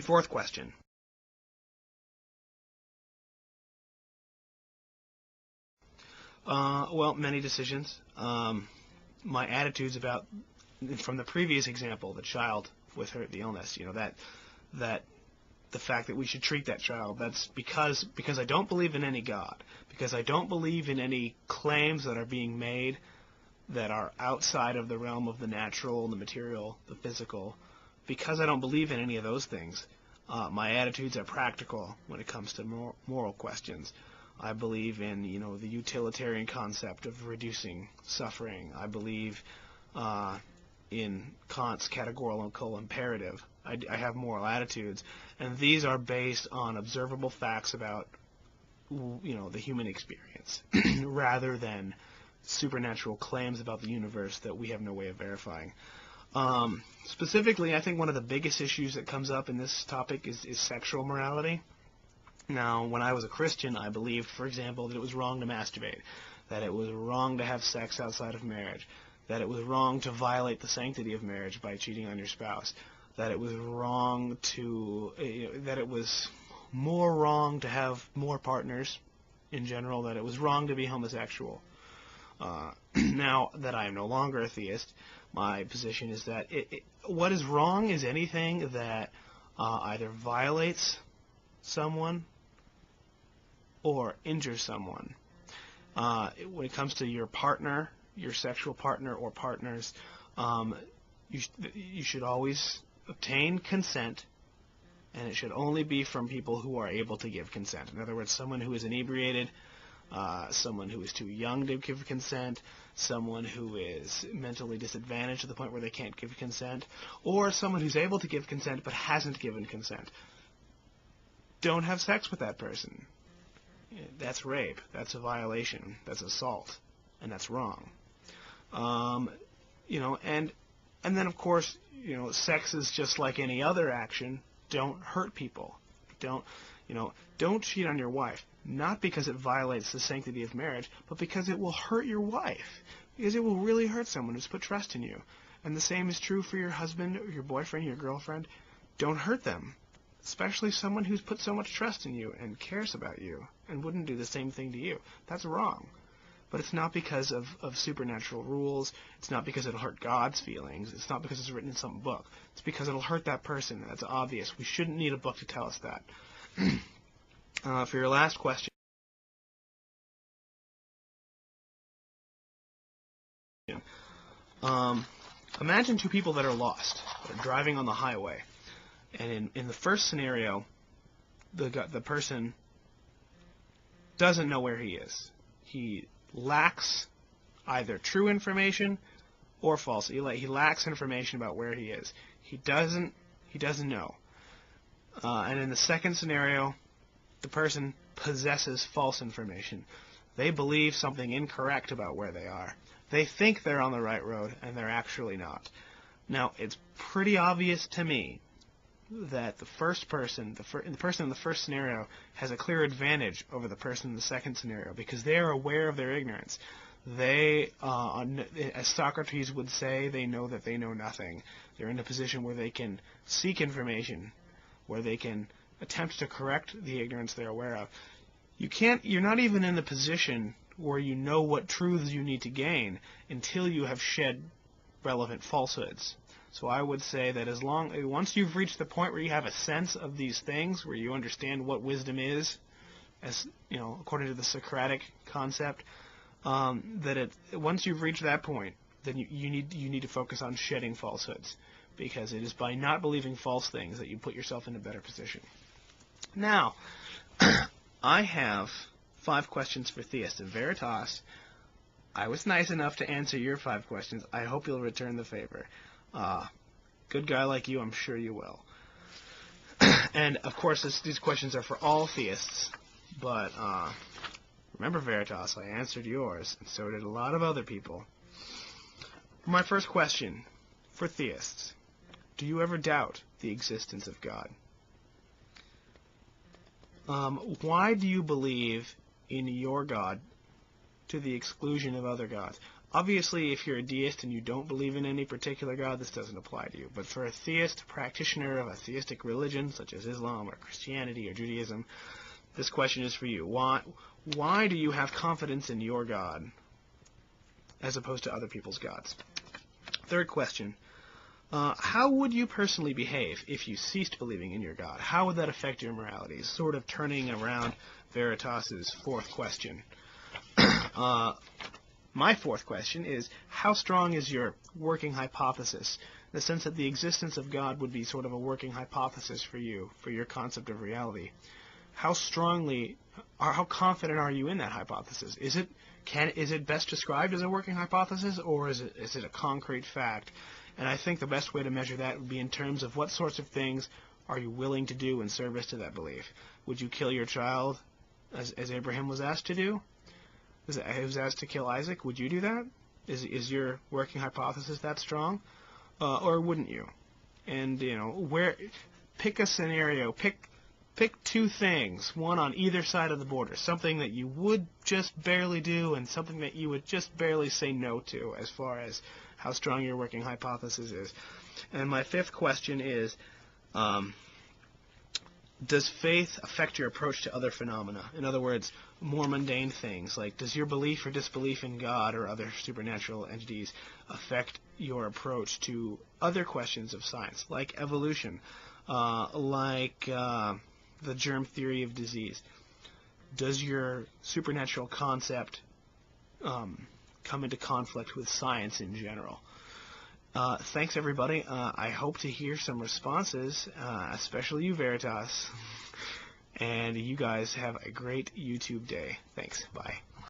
Fourth question. Well, many decisions. My attitudes about, from the previous example, the child with the illness, that the fact that we should treat that child, that's because I don't believe in any God, because I don't believe in any claims that are being made that are outside of the realm of the natural, the material, the physical. Because I don't believe in any of those things, my attitudes are practical when it comes to moral questions. I believe in, the utilitarian concept of reducing suffering. I believe in Kant's categorical imperative. I have moral attitudes, and these are based on observable facts about, the human experience, rather than supernatural claims about the universe that we have no way of verifying. Specifically, I think one of the biggest issues that comes up in this topic is sexual morality. Now, when I was a Christian, I believed, for example, that it was wrong to masturbate, that it was wrong to have sex outside of marriage, that it was wrong to violate the sanctity of marriage by cheating on your spouse, that it was wrong that it was more wrong to have more partners in general, that it was wrong to be homosexual. Now that I am no longer a theist, my position is that what is wrong is anything that either violates someone or injures someone. When it comes to your partner, your sexual partner or partners, you should always obtain consent, and it should only be from people who are able to give consent. In other words, someone who is inebriated, someone who is too young to give consent, someone who is mentally disadvantaged to the point where they can't give consent, or someone who's able to give consent but hasn't given consent. Don't have sex with that person. That's rape. That's a violation. That's assault. And that's wrong. And then of course, sex is just like any other action. Don't hurt people. Don't cheat on your wife. Not because it violates the sanctity of marriage, but because it will hurt your wife. Because it will really hurt someone who's put trust in you. And the same is true for your husband or your boyfriend, your girlfriend. Don't hurt them. Especially someone who's put so much trust in you and cares about you and wouldn't do the same thing to you. That's wrong. But it's not because of supernatural rules. It's not because it'll hurt God's feelings. It's not because it's written in some book. It's because it'll hurt that person. That's obvious. We shouldn't need a book to tell us that. For your last question. Imagine two people that are lost. They're driving on the highway. And in the first scenario, the person doesn't know where he is. He lacks either true information or false. He lacks information about where he is. He doesn't know. And in the second scenario, the person possesses false information. They believe something incorrect about where they are. They think they're on the right road, and they're actually not. Now, it's pretty obvious to me that the person in the first scenario has a clear advantage over the person in the second scenario because they are aware of their ignorance. They, as Socrates would say, they know that they know nothing. They're in a position where they can seek information, where they can attempt to correct the ignorance they're aware of. You're not even in the position where you know what truths you need to gain until you have shed relevant falsehoods. So I would say that once you've reached the point where you have a sense of these things, where you understand what wisdom is, as according to the Socratic concept, once you've reached that point, then you need to focus on shedding falsehoods, because it is by not believing false things that you put yourself in a better position. Now, I have 5 questions for theists. And Veritas, I was nice enough to answer your 5 questions. I hope you'll return the favor. Good guy like you, I'm sure you will. And, of course, these questions are for all theists. But remember, Veritas, I answered yours, and so did a lot of other people. My first question for theists. Do you ever doubt the existence of God? Why do you believe in your God to the exclusion of other gods? Obviously, if you're a deist and you don't believe in any particular God, this doesn't apply to you. But for a theist, a practitioner of a theistic religion, such as Islam or Christianity or Judaism, this question is for you. Why do you have confidence in your God as opposed to other people's gods? Third question. How would you personally behave if you ceased believing in your God? How would that affect your morality? Sort of turning around Veritas's fourth question. My fourth question is, how strong is your working hypothesis? In the sense that the existence of God would be sort of a working hypothesis for you, for your concept of reality. How confident are you in that hypothesis? Is it best described as a working hypothesis, or is it a concrete fact? And I think the best way to measure that would be in terms of what sorts of things are you willing to do in service to that belief. Would you kill your child, as Abraham was asked to do? He was asked to kill Isaac. Would you do that? Is your working hypothesis that strong, or wouldn't you? And pick a scenario. Pick two things, one on either side of the border, something that you would just barely do and something that you would just barely say no to, as far as how strong your working hypothesis is. And my fifth question is, does faith affect your approach to other phenomena? In other words, more mundane things, like does your belief or disbelief in God or other supernatural entities affect your approach to other questions of science, like evolution, like the germ theory of disease? Does your supernatural concept come into conflict with science in general? Thanks, everybody. I hope to hear some responses, especially you, Veritas. And you guys have a great YouTube day. Thanks. Bye.